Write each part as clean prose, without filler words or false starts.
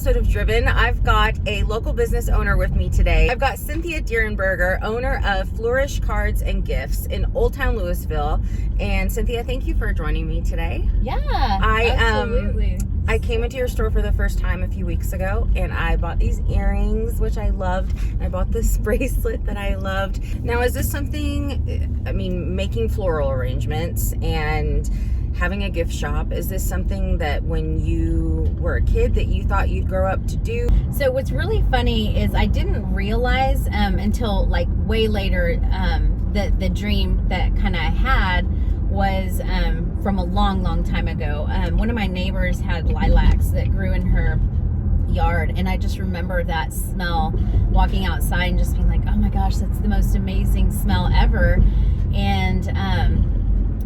episode of Driven. I've got a local business owner with me today. I've got Cynthia Dearnbarger, owner of Flourish Cards and Gifts in Old Town Louisville. And Cynthia, thank you for joining me today. Yeah, absolutely. I came into your store for the first time a few weeks ago, and I bought these earrings, which I loved. And I bought this bracelet that I loved. Now, is this something, making floral arrangements and having a gift shop, is this something that when you were a kid that you thought you'd grow up to do? So what's really funny is I didn't realize until like way later the dream that kind of I had was from a long time ago. One of my neighbors had lilacs that grew in her yard, and I just remember that smell walking outside and just being like, oh my gosh, that's the most amazing smell ever. And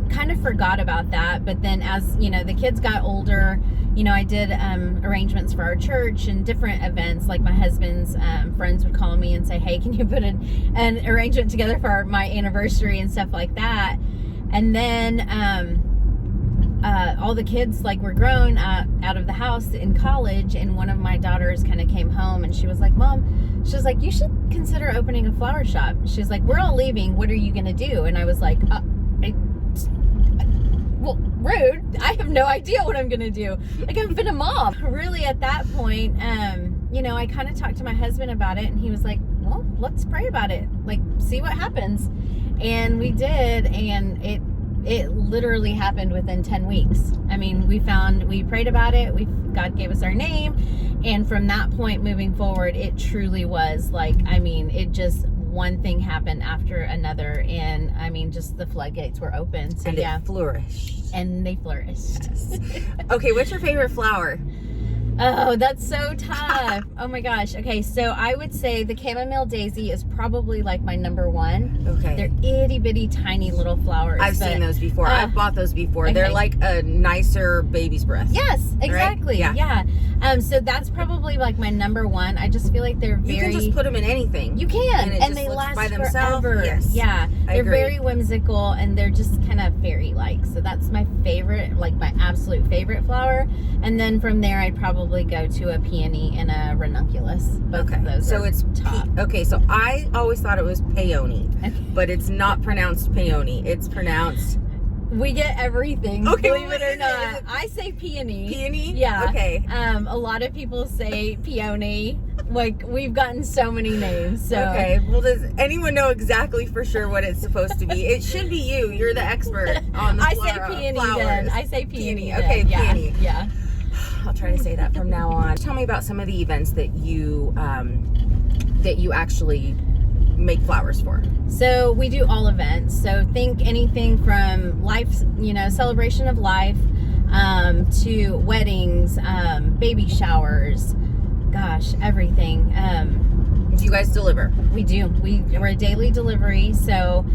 kind of forgot about that. But then as the kids got older, I did arrangements for our church and different events. Like my husband's friends would call me and say, hey, can you put an arrangement together for my anniversary and stuff like that. And then all the kids were grown out of the house in college, and one of my daughters kind of came home and she was like, Mom, she was like, you should consider opening a flower shop. She's like, we're all leaving, what are you gonna do? And I was like, well, rude. I have no idea what I'm gonna do. I've been a mom. Really, at that point, I kind of talked to my husband about it, and he was like, well, let's pray about it. See what happens. And we did, and it literally happened within 10 weeks. We prayed about it. God gave us our name. And from that point moving forward, it truly was it just, one thing happened after another, and just the floodgates were open. So and yeah, it flourished. And they flourished. Yes. Okay, what's your favorite flower? Oh, that's so tough. Oh my gosh. Okay, so I would say the chamomile daisy is probably my number one. Okay. They're itty bitty tiny little flowers. I've seen those before. I've bought those before. Okay. They're like a nicer baby's breath. Yes, exactly. Right? Yeah. So that's probably my number one. I just feel like they're very... You can just put them in anything. You can. And they last by themselves. Forever. Yes. Yeah. They're agree. Very whimsical, and they're just kind of fairy-like. So that's my favorite, my absolute favorite flower. And then from there, I'd probably go to a peony and a ranunculus. Both of those so it's top. Okay, so I always thought it was peony, but it's not pronounced peony. It's pronounced... We get everything, okay, believe it or not. I say peony. Peony? Yeah. Okay. A lot of people say peony. We've gotten so many names. So. Okay. Well, does anyone know exactly for sure what it's supposed to be? It should be you. You're the expert on the I say peony flowers. Then. I say peony. Okay, yeah. peony. Yeah. I'll try to say that from now on. Tell me about some of the events that you actually make flowers for. So we do all events. So think anything from life, celebration of life, to weddings, baby showers, gosh, everything. Do you guys deliver? We do. We're a daily delivery. So,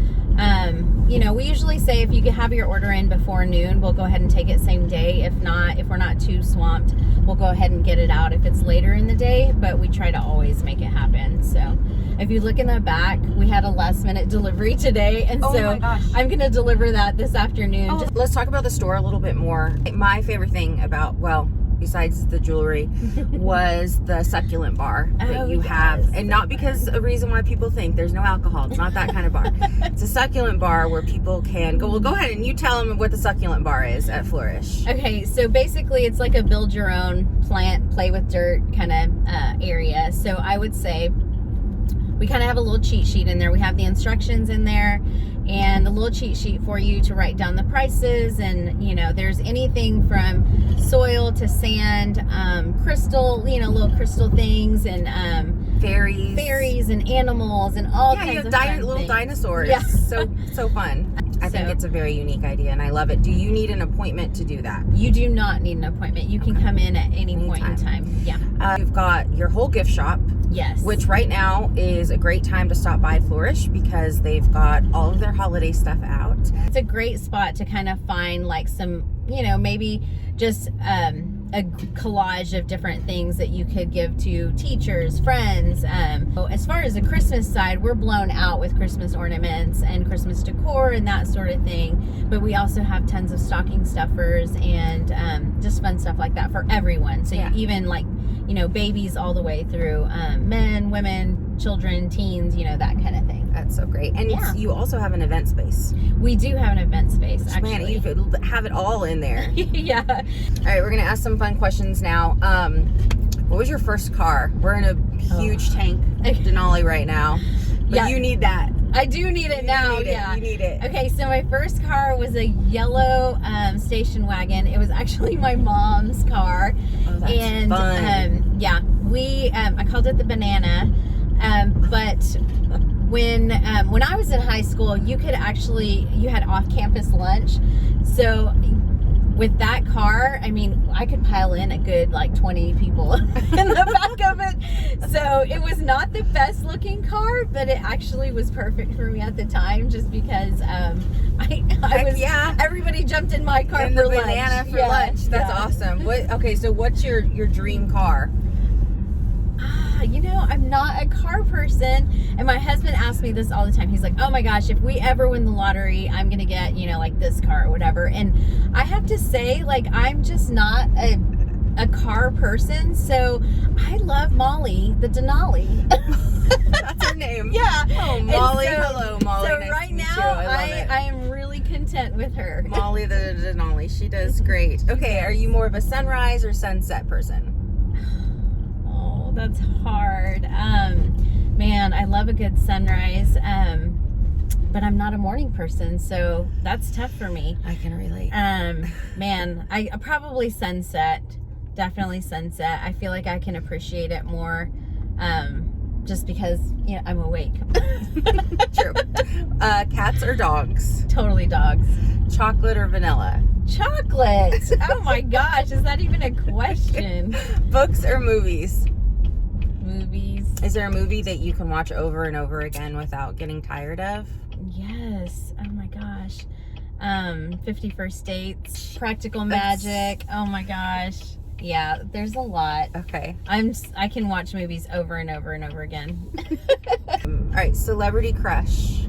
we usually say if you can have your order in before noon, we'll go ahead and take it same day. If not, if we're not too swamped, we'll go ahead and get it out if it's later in the day, but we try to always make it happen. So if you look in the back, we had a last minute delivery today. And so I'm going to deliver that this afternoon. Let's talk about the store a little bit more. My favorite thing about, besides the jewelry, was the Succulent Bar that you have. And not because a reason why people think there's no alcohol. It's not that kind of bar. It's a Succulent Bar where people can go. Well, go ahead and you tell them what the Succulent Bar is at Flourish. Okay, so basically it's like a build your own plant, play with dirt kind of area. So I would say we kind of have a little cheat sheet in there. We have the instructions in there and a little cheat sheet for you to write down the prices. And, there's anything from soil to sand, crystal, little crystal things, and fairies and animals and all kinds of little dinosaurs. Yeah. So fun. I think it's a very unique idea, and I love it. Do you need an appointment to do that? You do not need an appointment. You can come in at any point in time. Yeah. You've got your whole gift shop. Yes. Which right now is a great time to stop by Flourish because they've got all of their holiday stuff out. It's a great spot to kind of find some, maybe just a collage of different things that you could give to teachers, friends. As far as the Christmas side, we're blown out with Christmas ornaments and Christmas decor and that sort of thing. But we also have tons of stocking stuffers and just fun stuff like that for everyone. So you even babies all the way through, men, women, children, teens, that kind of thing. That's so great. And you also have an event space. We do have an event space, actually. Man, you could have it all in there. Yeah. All right, we're going to ask some fun questions now. What was your first car? We're in a huge tank Denali right now. But you need that. I do need it now. You need it. Okay, so my first car was a yellow station wagon. It was actually my mom's car. Oh, that's fun. I called it the Banana. But when I was in high school, you had off-campus lunch. So with that car, I could pile in a good 20 people in the back of it. So it was not the best looking car, but it actually was perfect for me at the time, just because everybody jumped in my car and for the lunch. Banana for lunch. That's awesome. So what's your dream car? I'm not a car person, and my husband asks me this all the time. He's like, oh my gosh, if we ever win the lottery, I'm gonna get this car or whatever. And I have to say, I'm just not a car person, so I love Molly the Denali. That's her name. Yeah. Oh, Molly. Hello, Molly. So nice right to meet now you. I am really content with her. Molly the Denali. She does great. Okay, are you more of a sunrise or sunset person? That's hard. Man, I love a good sunrise, but I'm not a morning person, so that's tough for me. I can relate. Man, I probably sunset. Definitely sunset. I feel like I can appreciate it more, just because I'm awake. True. Cats or dogs? Totally dogs. Chocolate or vanilla? Chocolate. Oh my gosh, is that even a question? Books or movies? Movies. Is there a movie that you can watch over and over again without getting tired of? Yes. Oh my gosh. 50 First Dates, Practical Magic. Oh my gosh. Yeah, there's a lot. Okay. I can watch movies over and over and over again. All right, celebrity crush.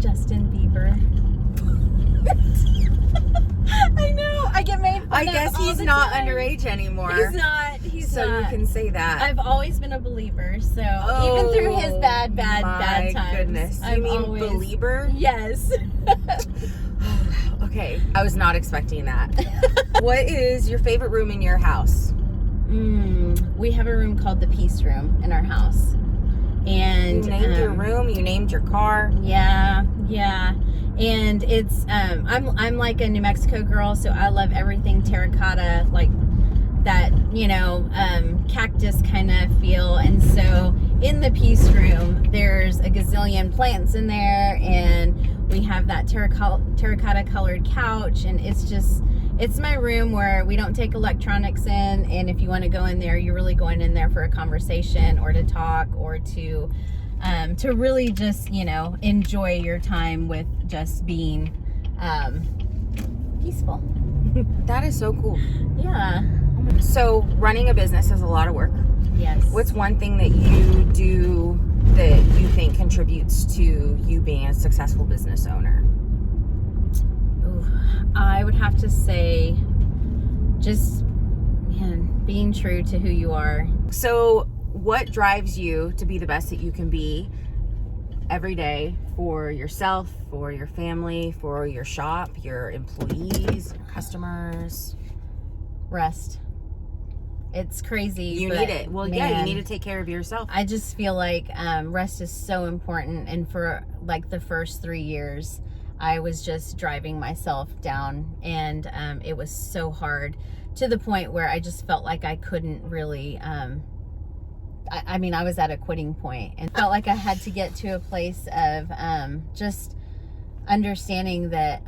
Justin Bieber. I know. I get made fun I of guess all he's the not time. underage anymore. He's not. So you can say that. I've always been a believer, so even through his bad times. My goodness. You mean believer? Yes. Okay. I was not expecting that. What is your favorite room in your house? We have a room called the Peace Room in our house. And you named your room, you named your car. Yeah. And it's I'm like a New Mexico girl, so I love everything terracotta, like that, cactus kind of feel. And so in the Peace Room, there's a gazillion plants in there, and we have that terracotta colored couch, and it's my room where we don't take electronics in, and if you want to go in there, you're really going in there for a conversation or to talk or to really just, enjoy your time with just being peaceful. That is so cool. Yeah. So running a business is a lot of work. Yes. What's one thing that you do that you think contributes to you being a successful business owner? Ooh, I would have to say just, being true to who you are. So what drives you to be the best that you can be every day for yourself, for your family, for your shop, your employees, your customers? Rest. It's crazy. You need it. Well, man, you need to take care of yourself. I just feel like rest is so important. And for the first 3 years, I was just driving myself down, and it was so hard to the point where I just felt like I couldn't really, I was at a quitting point and felt like I had to get to a place of just understanding that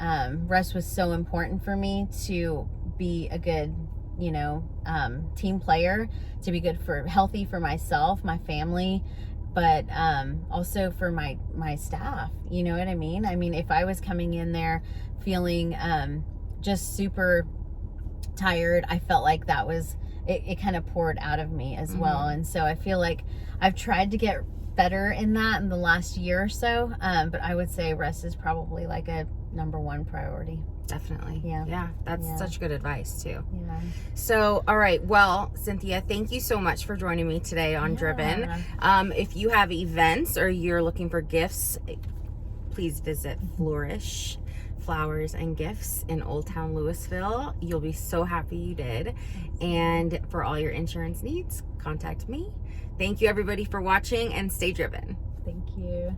rest was so important for me to be a good team player, to be healthy for myself, my family, but also for my staff. You know what I mean? If I was coming in there feeling just super tired, I felt like that was it kind of poured out of me as well. And so I feel like I've tried to get better in that in the last year or so, but I would say rest is probably like a number one priority. Definitely. Yeah. Yeah. That's Yeah. such good advice too. Yeah. So, all right. Well, Cynthia, thank you so much for joining me today on Driven. If you have events or you're looking for gifts, please visit Flourish Flowers and Gifts in Old Town Louisville. You'll be so happy you did. And for all your insurance needs, contact me. Thank you everybody for watching, and stay driven. Thank you.